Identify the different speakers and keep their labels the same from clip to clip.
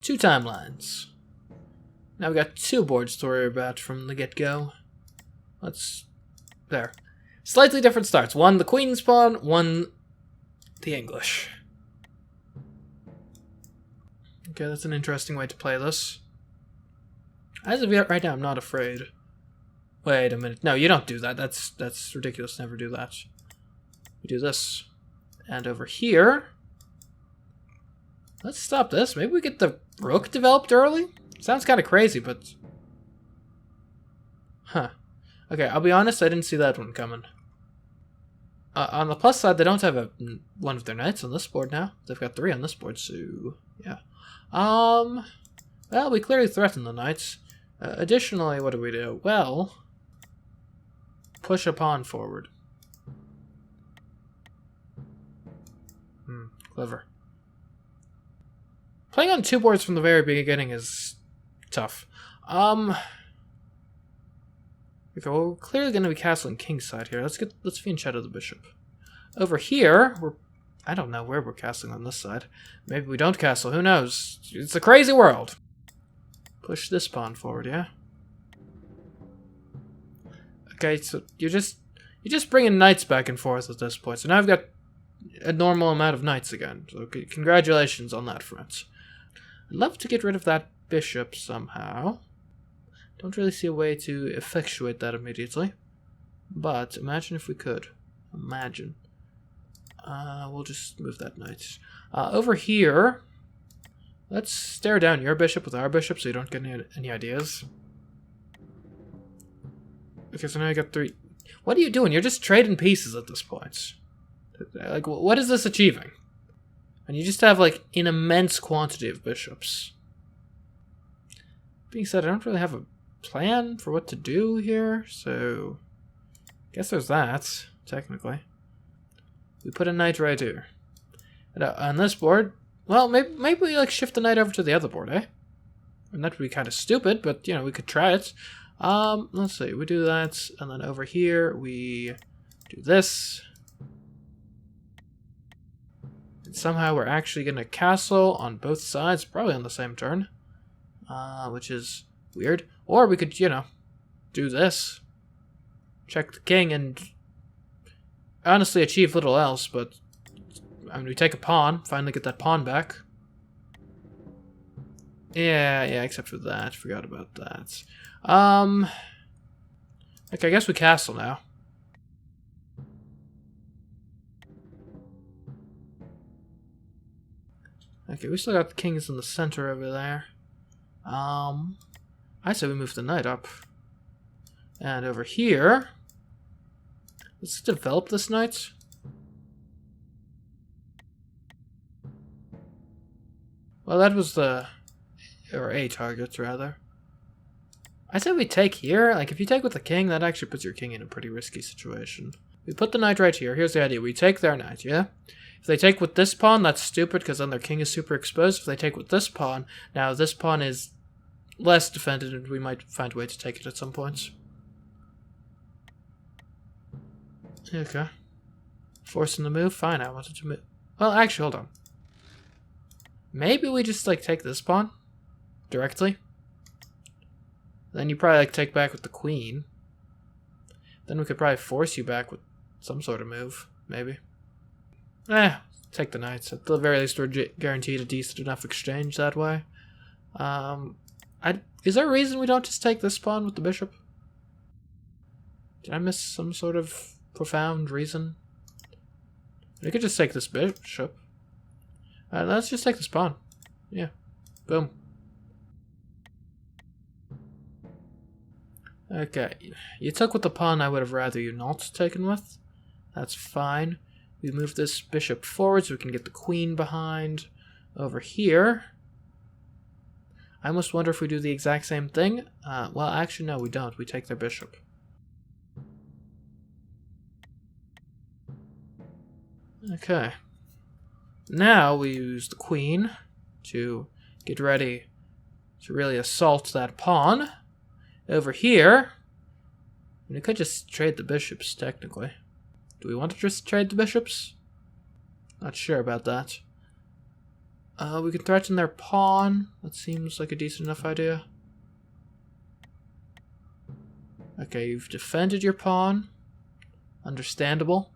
Speaker 1: 2 timelines. Now we got 2 boards to worry about from the get-go. There. Slightly different starts. 1 the Queen's pawn, 1 the English. Okay, that's an interesting way to play this. As of yet, right now, I'm not afraid. Wait a minute. No, you don't do that. That's ridiculous. Never do that. We do this. And over here... Let's stop this. Maybe we get the rook developed early? Sounds kind of crazy, but... Huh. Okay, I'll be honest, I didn't see that one coming. On the plus side, they don't have one of their knights on this board now. They've got 3 on this board, so... Yeah. Well, we clearly threaten the knights. Additionally, what do? Well... Push a pawn forward. Clever. Playing on 2 boards from the very beginning is tough. Okay, well, we're clearly going to be castling kingside here. Let's fiend shadow the bishop. Over here, I don't know where we're castling on this side. Maybe we don't castle. Who knows? It's a crazy world. Push this pawn forward, yeah. Okay, so you're just bringing knights back and forth at this point. So now I've got a normal amount of knights again. So congratulations on that front. I'd love to get rid of that bishop somehow. Don't really see a way to effectuate that immediately. But imagine if we could. Imagine. We'll just move that knight. Over here, let's stare down your bishop with our bishop so you don't get any ideas. Okay, so now I got 3. What are you doing? You're just trading pieces at this point. Like, what is this achieving? And you just have, like, an immense quantity of bishops. Being said, I don't really have a plan for what to do here, so... I guess there's that, technically. We put a knight right here. And on this board, well, maybe we, like, shift the knight over to the other board, eh? And that would be kind of stupid, but, you know, we could try it. Let's see, we do that, and then over here, we do this. And somehow we're actually going to castle on both sides, probably on the same turn. Which is weird. Or we could, you know, do this. Check the king and honestly achieve little else, but I mean, we take a pawn, finally get that pawn back. Yeah, except for that. Forgot about that. Okay, I guess we castle now. Okay, we still got the kings in the center over there. I say we move the knight up. And over here, let's develop this knight. Well, that was or a target, rather. I said we take here. Like, if you take with the king, that actually puts your king in a pretty risky situation. We put the knight right here. Here's the idea. We take their knight, yeah? If they take with this pawn, that's stupid, because then their king is super exposed. If they take with this pawn, now this pawn is less defended, and we might find a way to take it at some points. Okay. Forcing the move? Fine, I wanted to move. Well, actually, hold on. Maybe we just, like, take this pawn directly. Then you probably, like, take back with the queen. Then we could probably force you back with some sort of move, maybe. Take the knights. At the very least, we're guaranteed a decent enough exchange that way. Is there a reason we don't just take this pawn with the bishop? Did I miss some sort of profound reason? We could just take this bishop. Let's just take this pawn. Yeah. Boom. Okay. You took with the pawn I would have rather you not taken with. That's fine. We move this bishop forward so we can get the queen behind. Over here. I almost wonder if we do the exact same thing. Well, actually, no, we don't. We take their bishop. Okay. Now we use the queen to get ready to really assault that pawn. Over here, we could just trade the bishops, technically. Do we want to just trade the bishops? Not sure about that. We can threaten their pawn. That seems like a decent enough idea. Okay, you've defended your pawn. Understandable.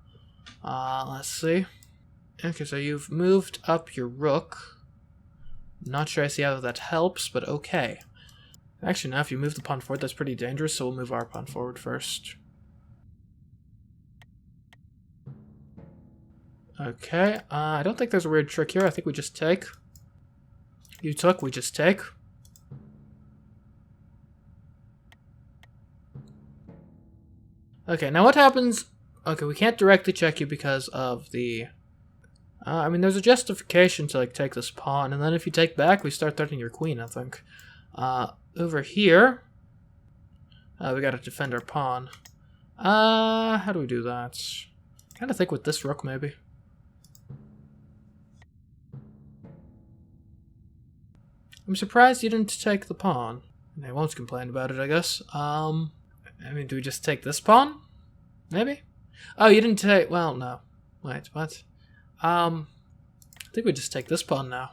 Speaker 1: Let's see. Okay, so you've moved up your rook. Not sure I see how that helps, but okay. Actually, now if you move the pawn forward, that's pretty dangerous, so we'll move our pawn forward first. Okay, I don't think there's a weird trick here. I think we just take. You took, we just take. Okay, now what happens... Okay, we can't directly check you because of the... I mean, there's a justification to, like, take this pawn, and then if you take back, we start threatening your queen, I think. Over here... we gotta defend our pawn. How do we do that? Kind of think with this rook, maybe. I'm surprised you didn't take the pawn. They won't complain about it, I guess. I mean, do we just take this pawn? Maybe? Oh, you didn't take... Well, no. Wait, what? I think we just take this pawn now.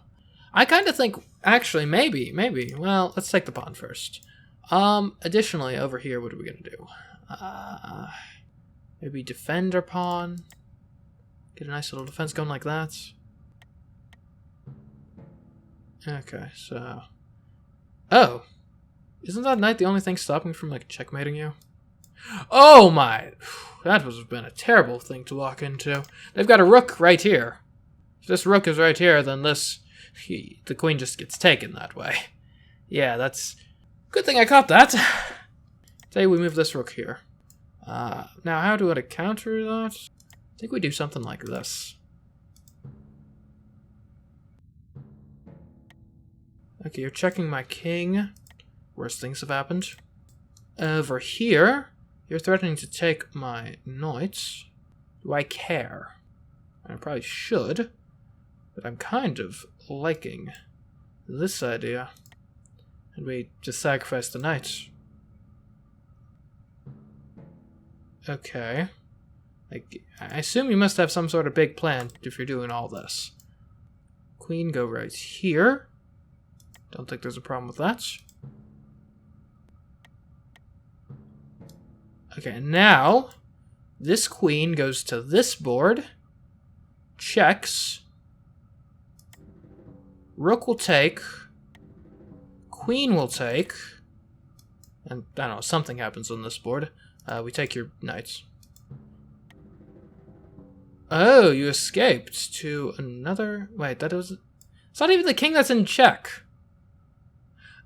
Speaker 1: I kind of think... Actually, maybe. Well, let's take the pawn first. Additionally, over here, what are we going to do? Maybe defend our pawn. Get a nice little defense going like that. Okay, so... Oh! Isn't that knight the only thing stopping me from, like, checkmating you? Oh my! That would have been a terrible thing to walk into. They've got a rook right here. If this rook is right here, then this... the queen just gets taken that way. Yeah, that's... Good thing I caught that! Say we move this rook here. Now, how do I counter that? I think we do something like this. Okay, you're checking my king. Worst things have happened. Over here, you're threatening to take my knight. Do I care? I probably should, but I'm kind of liking this idea. And we just sacrifice the knight. Okay. I assume you must have some sort of big plan if you're doing all this. Queen, go right here. Don't think there's a problem with that. Okay, now this queen goes to this board. Checks. Rook will take. Queen will take. And, I don't know, something happens on this board. We take your knights. Oh, you escaped to another... Wait, that was... It's not even the king that's in check.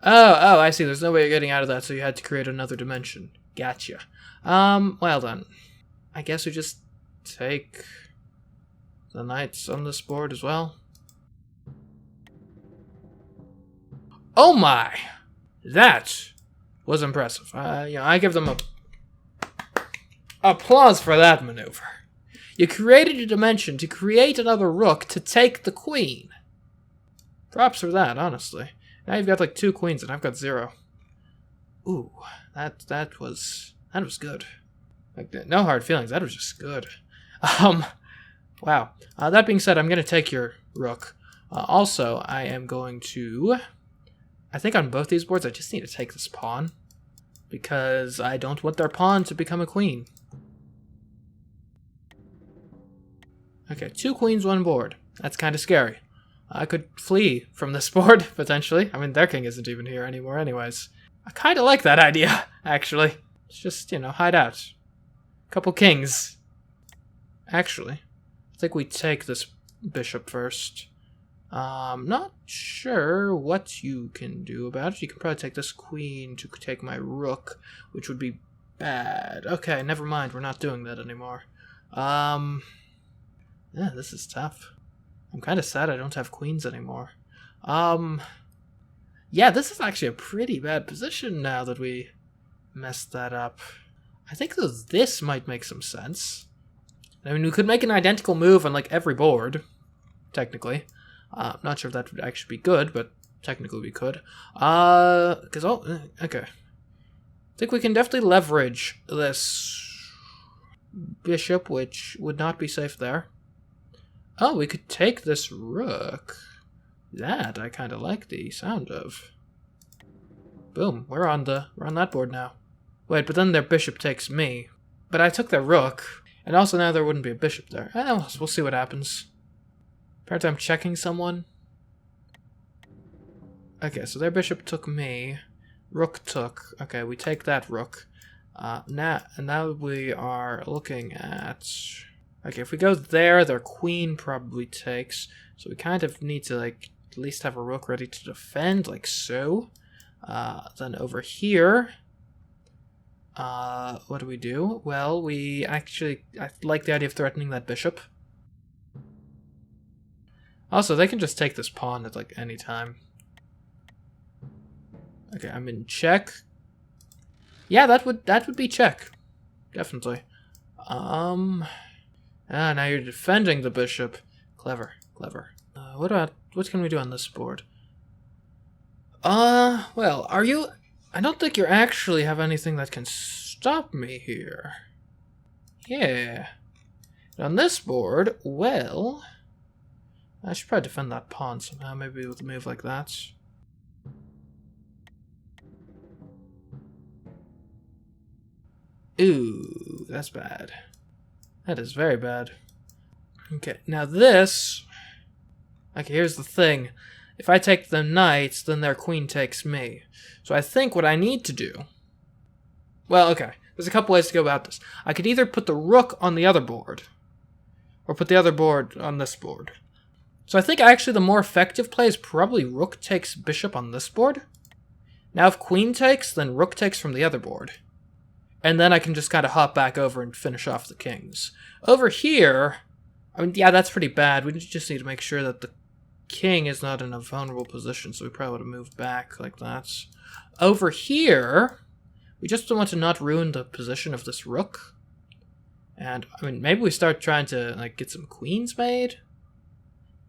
Speaker 1: Oh, I see. There's no way you're getting out of that, so you had to create another dimension. Gotcha. Well then. I guess we just take the knights on this board as well. Oh my! That was impressive. I give them applause for that maneuver. You created a dimension to create another rook to take the queen. Props for that, honestly. Now you've got like 2 queens and I've got 0. Ooh, that was good. Like, no hard feelings. That was just good. Wow. That being said, I'm gonna take your rook. Also, I am going to... I think on both these boards, I just need to take this pawn because I don't want their pawn to become a queen. Okay, 2 queens, 1 board. That's kind of scary. I could flee from this board, potentially. I mean, their king isn't even here anymore anyways. I kind of like that idea, actually. Let's just, hide out. Couple kings. Actually, I think we take this bishop first. Not sure what you can do about it. You can probably take this queen to take my rook, which would be bad. Okay, never mind. We're not doing that anymore. Yeah, this is tough. I'm kind of sad I don't have queens anymore. Yeah, this is actually a pretty bad position now that we messed that up. I think that this might make some sense. I mean, we could make an identical move on, like, every board, technically. Not sure if that would actually be good, but technically we could. Okay. I think we can definitely leverage this bishop, which would not be safe there. Oh, we could take this rook. That I kind of like the sound of. Boom, we're on that board now. Wait, but then their bishop takes me. But I took their rook, and also now there wouldn't be a bishop there. We'll see what happens. Apparently I'm checking someone. Okay, so their bishop took me. Rook took. Okay, we take that rook. Now we are looking at... Okay, if we go there, their queen probably takes. So we kind of need to, like, at least have a rook ready to defend, like so. Then over here... what do we do? Well, I like the idea of threatening that bishop. Also, they can just take this pawn at, like, any time. Okay, I'm in check. Yeah, that would be check. Definitely. Now you're defending the bishop. Clever. What can we do on this board? Well, I don't think you actually have anything that can stop me here. Yeah. On this board, well... I should probably defend that pawn somehow, maybe with a move like that. Ooh, that's bad. That is very bad. Okay, now this... Okay, here's the thing. If I take the knight, then their queen takes me. So I think what I need to do... Well, okay. There's a couple ways to go about this. I could either put the rook on the other board, or put the other board on this board. So I think actually the more effective play is probably rook takes bishop on this board. Now if queen takes, then rook takes from the other board. And then I can just kind of hop back over and finish off the kings. Over here, I mean, yeah, that's pretty bad. We just need to make sure that the king is not in a vulnerable position, so we probably would have moved back like that. Over here, we just want to not ruin the position of this rook. And, I mean, maybe we start trying to, like, get some queens made.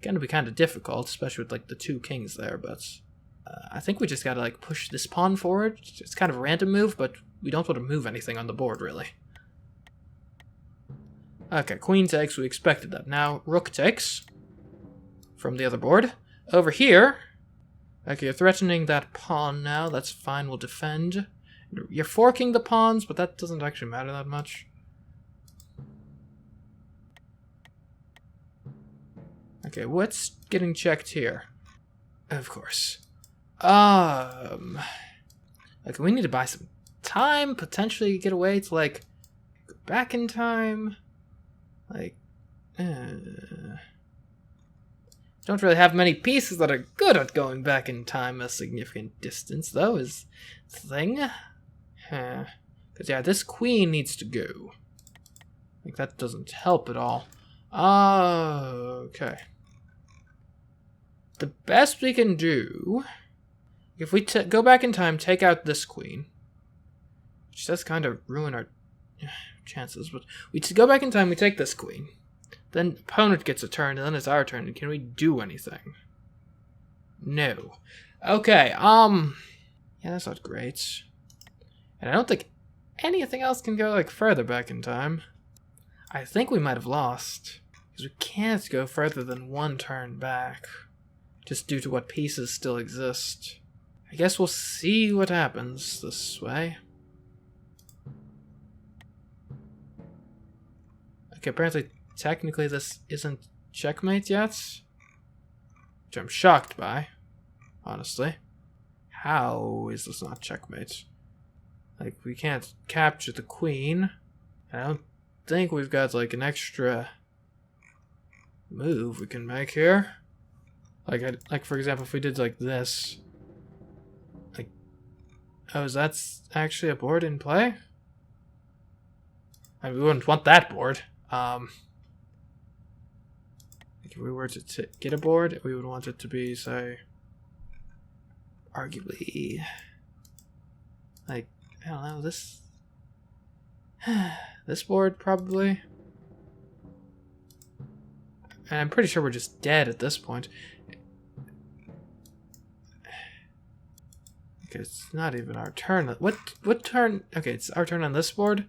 Speaker 1: Gonna be kind of difficult, especially with, like, the two kings there, but... I think we just gotta, like, push this pawn forward. It's kind of a random move, but we don't want to move anything on the board, really. Okay, queen takes, we expected that. Now, rook takes from the other board. Over here, okay, you're threatening that pawn now. That's fine, we'll defend. You're forking the pawns, but that doesn't actually matter that much. Okay, what's getting checked here? Of course. Okay, we need to buy some time, potentially get away to, like, go back in time. Like, don't really have many pieces that are good at going back in time a significant distance, though, is the thing. Because, yeah, this queen needs to go. Like, that doesn't help at all. Okay. The best we can do... If we go back in time, take out this queen, which does kind of ruin our chances, but we go back in time, we take this queen, then opponent gets a turn, and then it's our turn, and can we do anything? No. Okay, yeah, that's not great. And I don't think anything else can go, like, further back in time. I think we might have lost, because we can't go further than one turn back, just due to what pieces still exist. I guess we'll see what happens this way. Okay, apparently, technically this isn't checkmate yet. Which I'm shocked by, honestly. How is this not checkmate? Like, we can't capture the queen. I don't think we've got, like, an extra move we can make here. Like, for example, if we did, like, this... Oh, is that actually a board in play? I mean, we wouldn't want that board. If we were to get a board, we would want it to be, say, arguably, like, I don't know, this board, probably. And I'm pretty sure we're just dead at this point. Okay, it's not even our turn. What turn? Okay, it's our turn on this board.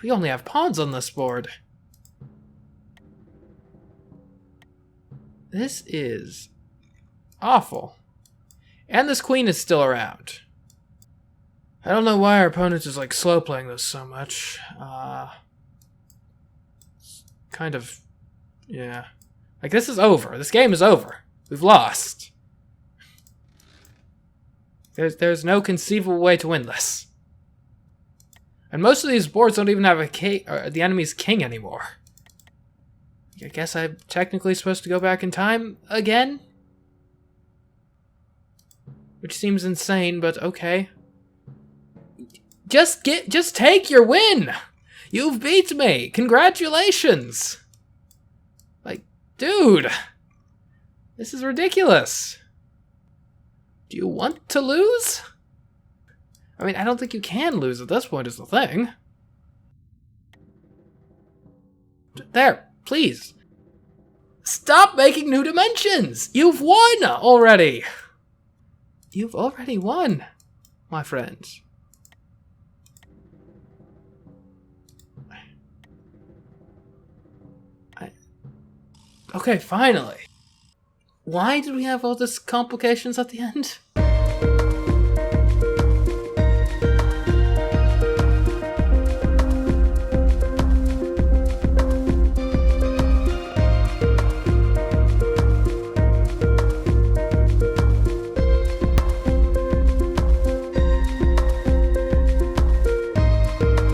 Speaker 1: We only have pawns on this board. This is awful. And this queen is still around. I don't know why our opponent is like slow playing this so much. Kind of, yeah. Like this is over. This game is over. We've lost. There's no conceivable way to win this. And most of these boards don't even have a king, or the enemy's king anymore. I guess I'm technically supposed to go back in time again? Which seems insane, but okay. Just take your win! You've beat me! Congratulations! Like, dude! This is ridiculous. Do you want to lose? I mean, I don't think you can lose at this point is the thing. There, please. Stop making new dimensions! You've won already! You've already won, my friends. Okay, finally. Why did we have all these complications at the end?